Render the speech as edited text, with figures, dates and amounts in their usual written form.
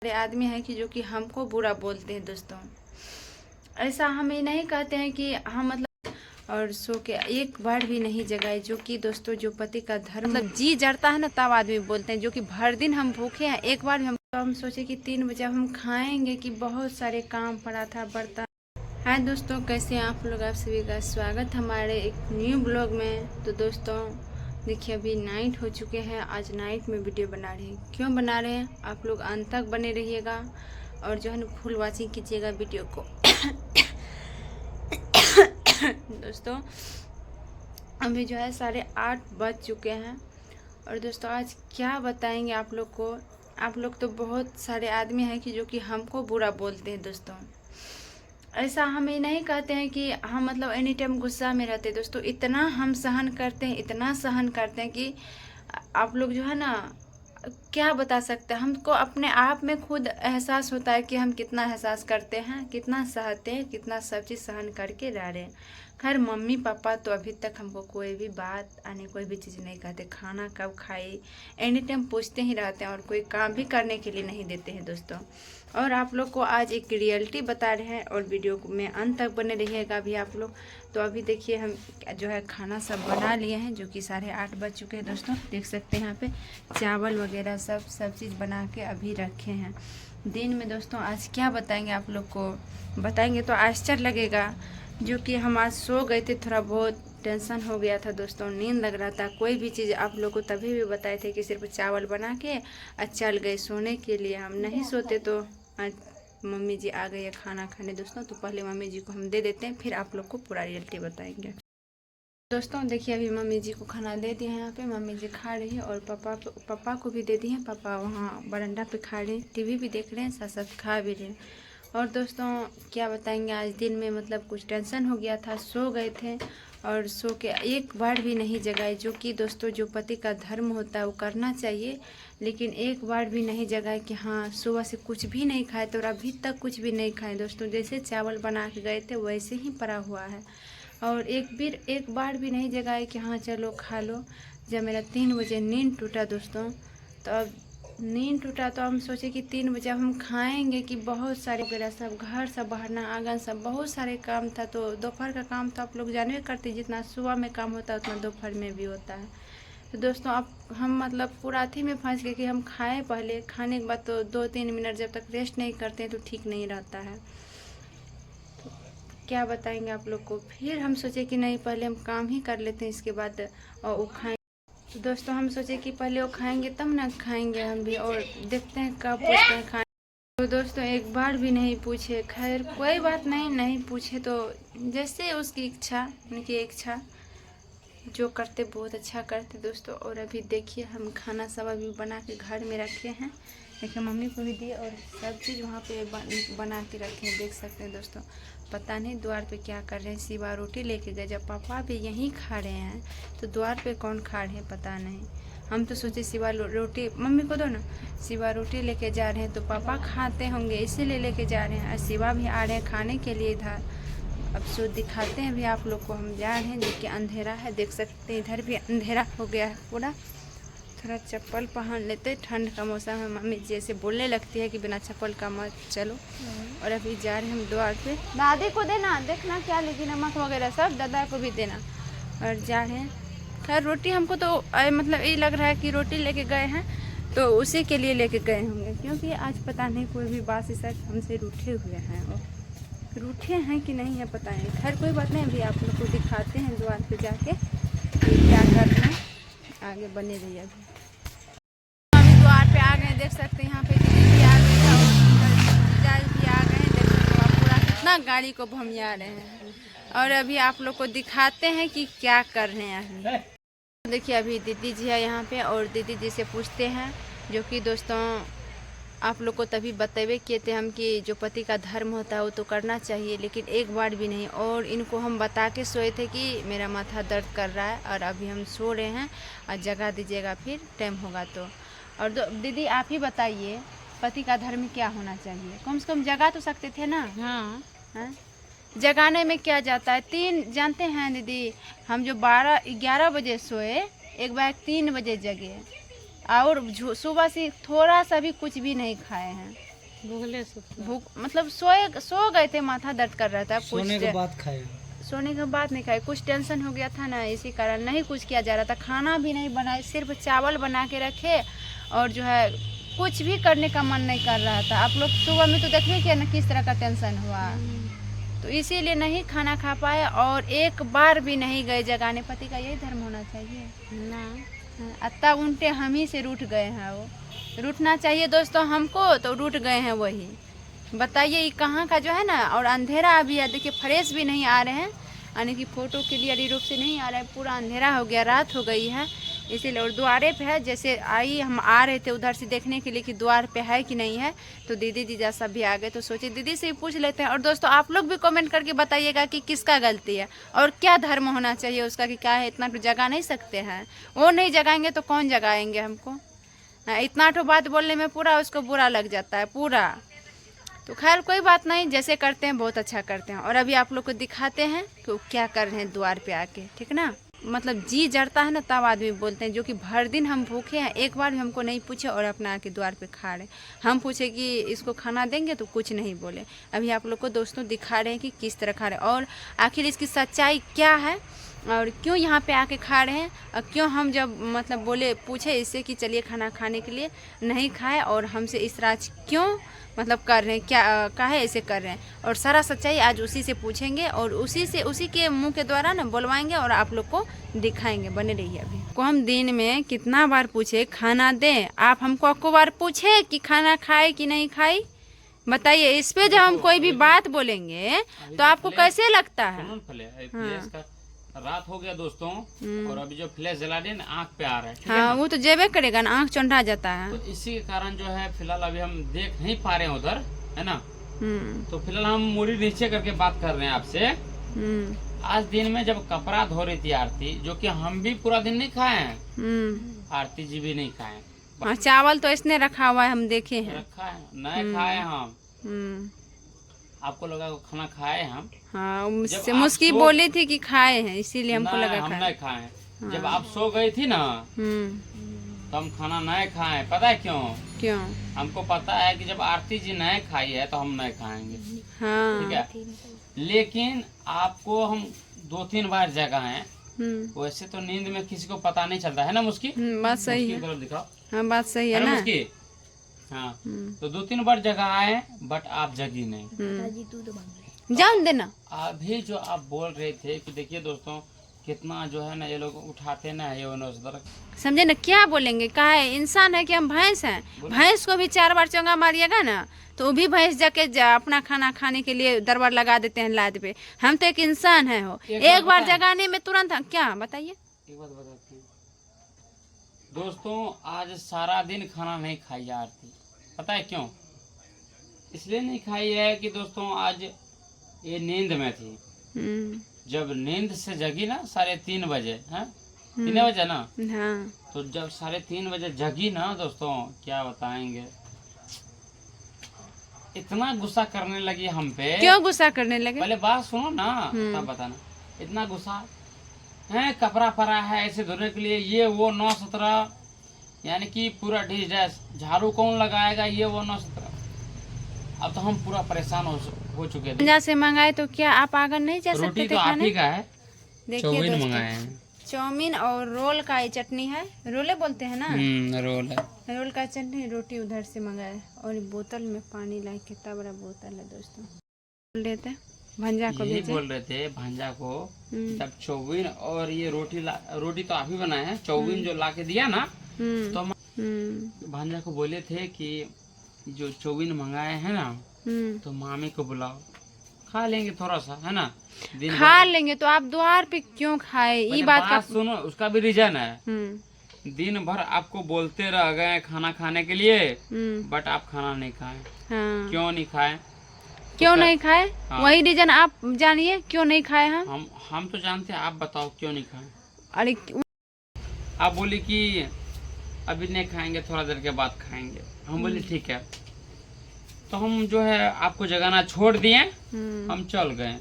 आदमी है कि जो कि हमको बुरा बोलते हैं दोस्तों। ऐसा हम ये नहीं कहते हैं कि हम मतलब और सो के एक बार भी नहीं जगाए, जो कि दोस्तों जो पति का धर्म मतलब जी जरता है ना तब आदमी बोलते हैं, जो कि भर दिन हम भूखे हैं एक बार भी हम सोचे कि 3 बजे हम खाएंगे कि बहुत सारे काम पड़ा था बर्तन। हाय दोस्तों, कैसे हैं आप लोग? आप सभी का स्वागत हमारे एक न्यू ब्लॉग में। तो दोस्तों देखिए अभी नाइट हो चुके हैं, आज नाइट में वीडियो बना रहे हैं। क्यों बना रहे हैं आप लोग अंत तक बने रहिएगा और जो है ना फुल वॉचिंग कीजिएगा वीडियो को। दोस्तों अभी जो है 8:30 बज चुके हैं और दोस्तों आज क्या बताएंगे आप लोग को। आप लोग तो बहुत सारे आदमी हैं कि जो कि हमको बुरा बोलते हैं दोस्तों। ऐसा हम ये नहीं कहते हैं कि हम मतलब एनी टाइम गुस्सा में रहते हैं दोस्तों। इतना हम सहन करते हैं, इतना सहन करते हैं कि आप लोग जो है ना क्या बता सकते हैं। हमको अपने आप में खुद एहसास होता है कि हम कितना एहसास करते हैं, कितना सहते हैं, कितना सब चीज़ सहन करके रह रहे हैं। खैर मम्मी पापा तो अभी तक हमको कोई भी बात कोई भी चीज़ नहीं कहते। खाना कब खाई एनी टाइम पूछते ही रहते हैं और कोई काम भी करने के लिए नहीं देते हैं दोस्तों। और आप लोग को आज एक रियलिटी बता रहे हैं और वीडियो में अंत तक बने रहिएगा अभी आप लोग। तो अभी देखिए हम जो है खाना सब बना लिए हैं, जो कि 8:30 बज चुके हैं दोस्तों। देख सकते हैं यहाँ पे चावल वगैरह सब चीज़ बना के अभी रखे हैं। दिन में दोस्तों आज क्या बताएंगे आप लोग को, बताएंगे तो आश्चर्य लगेगा। जो कि हम आज सो गए थे, थोड़ा बहुत टेंशन हो गया था दोस्तों, नींद लग रहा था। कोई भी चीज़ आप लोग को तभी भी बताए थे कि सिर्फ चावल बना के चल गए सोने के लिए। हम नहीं सोते तो आज मम्मी जी आ गई है खाना खाने दोस्तों। तो पहले मम्मी जी को हम दे देते हैं, फिर आप लोग को पूरा रियलिटी बताएंगे। दोस्तों देखिए अभी मम्मी जी को खाना दे दिया है, यहाँ पे मम्मी जी खा रही है और पापा को भी दे दिए हैं। पापा वहाँ बरंडा पे खा रहे हैं, टीवी भी देख रहे हैं, साथ साथ खा भी रहे हैं। और दोस्तों क्या बताएंगे, आज दिन में मतलब कुछ टेंशन हो गया था, सो गए थे और सो के एक बार भी नहीं जगाए। जो कि दोस्तों जो पति का धर्म होता है वो करना चाहिए, लेकिन एक बार भी नहीं जगाए कि हाँ सुबह से कुछ भी नहीं खाए तो अभी तक कुछ भी नहीं खाए दोस्तों। जैसे चावल बना के गए थे वैसे ही पड़ा हुआ है और एक बार भी नहीं जगाए कि हाँ चलो खा लो। जब मेरा 3 बजे नींद टूटा दोस्तों, तो अब नींद टूटा तो हम सोचे कि 3 बजे हम खाएंगे कि बहुत सारे वगैरह सब घर सब बहारना आंगन सब बहुत सारे काम था। तो दोपहर का काम तो आप लोग जानवे करते, जितना सुबह में काम होता है उतना दोपहर में भी होता है। तो दोस्तों अब हम मतलब पूरा अथी में फंस गए कि हम खाएं, पहले खाने के बाद तो 2-3 मिनट जब तक रेस्ट नहीं करते हैं तो ठीक नहीं रहता है। तो क्या बताएंगे आप लोग को। फिर हम सोचे कि नहीं पहले हम काम ही कर लेते हैं, इसके बाद और वो खाएँ। तो दोस्तों हम सोचे कि पहले वो खाएंगे तब ना खाएंगे हम भी, और देखते हैं कब पूछते हैं खाएं। तो दोस्तों एक बार भी नहीं पूछे। खैर कोई बात नहीं पूछे तो जैसे उसकी इच्छा, उनकी इच्छा जो करते बहुत अच्छा करते दोस्तों। और अभी देखिए हम खाना सब अभी बना के घर में रखे हैं, देखिए मम्मी को भी दिए और सब चीज़ वहाँ पे बना के रखे हैं, देख सकते हैं दोस्तों। पता नहीं द्वार पे क्या कर रहे हैं, सिवा रोटी लेके गए। जब पापा भी यहीं खा रहे हैं तो द्वार पे कौन खा रहे हैं पता नहीं। हम तो सोचे सिवा रोटी मम्मी को दो ना, सिवा रोटी लेके जा रहे हैं तो पापा खाते होंगे इसीलिए लेके जा रहे हैं। और सिवा भी आ रहे हैं खाने के लिए इधर। अब सो दिखाते हैं अभी आप लोग को, हम जा रहे हैं। जो कि अंधेरा है, देख सकते हैं इधर भी अंधेरा हो गया है पूरा। थोड़ा चप्पल पहन लेते, ठंड का मौसम है। मम्मी जैसे बोलने लगती है कि बिना चप्पल का मत चलो। और अभी जा रहे हैं हम द्वार पे। दादी को देना, देखना क्या लेगी, नमक वगैरह सब दादा को भी देना। और जा रहे हैं। खैर रोटी हमको तो मतलब ये लग रहा है कि रोटी लेके गए हैं तो उसी के लिए लेके गए होंगे, क्योंकि आज पता नहीं कोई भी बात इस हमसे रूठे हुए हैं। और रूठे हैं कि नहीं है पता नहीं। खैर कोई बात नहीं, अभी आप लोग को दिखाते हैं द्वार पे जाके क्या करना है, आगे बने रहिए। अभी द्वार पे आ गए, देख सकते हैं यहाँ पे दीदी भी आ गई है और जीजाजी भी आ गए हैं। देख सकते हैं पूरा कितना गाड़ी को भमिया रहे हैं। और अभी आप लोग को दिखाते हैं कि क्या कर रहे हैं। देखिए अभी दीदी जी है यहाँ पे और दीदी जी से पूछते हैं, जो कि दोस्तों आप लोग को तभी बतेबे किए थे हम कि जो पति का धर्म होता है वो तो करना चाहिए, लेकिन एक बार भी नहीं। और इनको हम बता के सोए थे कि मेरा माथा दर्द कर रहा है और अभी हम सो रहे हैं और जगा दीजिएगा फिर टाइम होगा तो। और दीदी आप ही बताइए पति का धर्म क्या होना चाहिए, कम से कम जगा तो सकते थे ना। हाँ जगाने में क्या जाता है। 3 जानते हैं दीदी, हम जो 12-11 बजे सोए एक बार 3 बजे जगे और सुबह से थोड़ा सा भी कुछ भी नहीं खाए हैं। भूख मतलब सो गए थे, माथा दर्द कर रहा था, सोने के बाद खाए। सोने के बाद नहीं खाए, कुछ टेंशन हो गया था ना, इसी कारण नहीं कुछ किया जा रहा था, खाना भी नहीं बनाए, सिर्फ चावल बना के रखे और जो है कुछ भी करने का मन नहीं कर रहा था। आप लोग सुबह में तो देखिए कि ना किस तरह का टेंशन हुआ, तो इसीलिए नहीं खाना खा पाए और एक बार भी नहीं गए जगाने। पति का यही धर्म होना चाहिए ना, तब उल्टे हम ही से रूठ गए हैं। वो रूठना चाहिए दोस्तों हमको, तो रूठ गए हैं वही। बताइए ये कहाँ का जो है ना, और अंधेरा अभी है, देखिए फ्रेश भी नहीं आ रहे हैं, यानी कि फ़ोटो क्लियरली रूप से नहीं आ रहा है, पूरा अंधेरा हो गया, रात हो गई है इसीलिए। और द्वारे पे है, जैसे आई हम आ रहे थे उधर से देखने के लिए कि द्वार पे है कि नहीं है, तो दीदी जीजा सब भी आ गए, तो सोचे दीदी से ही पूछ लेते हैं। और दोस्तों आप लोग भी कमेंट करके बताइएगा कि किसका गलती है और क्या धर्म होना चाहिए उसका, कि क्या है इतना तो जगा नहीं सकते हैं, वो नहीं जगाएंगे तो कौन जगाएंगे हमको। इतना तो बात बोलने में पूरा उसको बुरा लग जाता है पूरा। तो खैर कोई बात नहीं, जैसे करते हैं बहुत अच्छा करते हैं। और अभी आप लोग को दिखाते हैं कि वो क्या कर रहे हैं द्वार पे आके, ठीक ना। मतलब जी जड़ता है ना तब आदमी बोलते हैं, जो कि भर दिन हम भूखे हैं, एक बार भी हमको नहीं पूछे और अपना आके द्वार पे खा रहे। हम पूछे कि इसको खाना देंगे तो कुछ नहीं बोले। अभी आप लोग को दोस्तों दिखा रहे हैं कि किस तरह खा रहे हैं और आखिर इसकी सच्चाई क्या है और क्यों यहाँ पे आके खा रहे हैं, और क्यों हम जब मतलब बोले पूछे इससे कि चलिए खाना खाने के लिए नहीं खाए, और हमसे इस राज क्यों मतलब कर रहे हैं, क्या काहे ऐसे कर रहे हैं। और सारा सच्चाई आज उसी से पूछेंगे और उसी के मुंह के द्वारा ना बुलवाएंगे और आप लोग को दिखाएंगे। बने रहिए। अभी को हम दिन में कितना बार पूछे खाना दें, आप हमको बार पूछे कि खाना खाए कि नहीं खाई, बताइए। इस पे जब हम कोई भी बात बोलेंगे तो आपको कैसे लगता है। हाँ। रात हो गया दोस्तों और अभी जो फ्लैश जला दे ना आँख पे आ रहा है, हाँ वो तो जेबे करेगा ना, आँख चौंधा जाता है। तो इसी के कारण जो है फिलहाल अभी हम देख नहीं पा रहे हैं उधर, है ना। तो फिलहाल हम मुड़ी नीचे करके बात कर रहे हैं आपसे। आज दिन में जब कपड़ा धो रही थी आरती, जो कि हम भी पूरा दिन नहीं खाए हैं, आरती जी भी नहीं खाए। हाँ, चावल तो इसने रखा हुआ है, हम देखे हैं, रखा है, नहीं खाए हम। आपको लगा खाना खाए हम। हाँ, मुस्की बोली थी कि खाए हैं, इसीलिए हमको लगा हम नहीं खाए। हाँ। जब आप सो गई थी ना तो हम खाना नहीं खाए। पता है क्यों? हमको पता है कि जब आरती जी नहीं खाई है तो हम नहीं खाएंगे। हाँ। ठीक है, लेकिन आपको हम 2-3 बार जगाए, वैसे तो नींद में किसी को पता नहीं चलता है ना मुस्की। बात सही है, दिखाओ। हाँ बात सही है ना मुस्की। हाँ, तो 2-3 बार जगह आए बट आप जगी नहीं। जान देना। अभी जो आप बोल रहे थे कि देखिए दोस्तों कितना जो है ना ये लोग उठाते ना ये समझे ना, क्या बोलेंगे, कहा है इंसान है कि हम भैंस हैं। भैंस को भी 4 बार चोंगा मारिएगा ना तो वो भी भैंस जाके अपना खाना खाने के लिए दरबार लगा देते हैं लाद पे। हम तो एक इंसान है हो, एक बार जगाने में तुरंत क्या बताइए। एक बात बताती हूँ दोस्तों, आज सारा दिन खाना नहीं खाई आरती। पता है क्यों? इसलिए नहीं खाई है कि दोस्तों आज ये नींद में थी। जब नींद से जगी ना 3:30 बजे, है 3 बजे ना, हाँ। तो जब 3:30 बजे जगी ना दोस्तों, क्या बताएंगे, इतना गुस्सा करने लगी हम पे। क्यों गुस्सा करने लगे? पहले बात सुनो ना तब बताना। इतना गुस्सा है, कपड़ा पड़ा है ऐसे धोने के लिए, ये वो 9-17, यानी कि पूरा डिश डैश, झाड़ू कौन लगाएगा, ये वो 9-17। अब तो हम पूरा परेशान हो चुके थे। से मंगाए तो क्या आप आगे नहीं जा सकते थे? रोटी तो आप ही का है। देखिए मंगाए हैं, चाउमीन और रोल का ये चटनी है, रोले बोलते हैं ना, रोल है, रोल का चटनी, रोटी उधर से मंगाए और बोतल में पानी लाए। कितना बड़ा बोतल है दोस्तों। बोल रहे थे भांजा को, यही बोल रहे थे भांजा को, जब चाउमीन और ये रोटी तो आप ही बनाए हैं, चाउमीन जो ला के दिया ना, तो भांजा को बोले थे कि जो चाउमीन मंगाए हैं ना तो मामी को बुलाओ, खा लेंगे थोड़ा सा, है ना। खा लेंगे तो आप द्वार पे क्यों खाए? ये बात का सुनो, उसका भी रीजन है। दिन भर आपको बोलते रह गए खाना खाने के लिए, बट आप खाना नहीं खाए। हाँ। क्यों नहीं खाए? क्यों नहीं खाए? हाँ। वही रीजन आप जानिए क्यों नहीं खाए हैं। हम तो जानते हैं, आप बताओ क्यों नहीं खाए। अरे आप बोली कि अभी नहीं खाएंगे, थोड़ा देर के बाद खाएंगे। हम बोले ठीक है, तो हम जो है आपको जगाना छोड़ दिए, हम चल गए।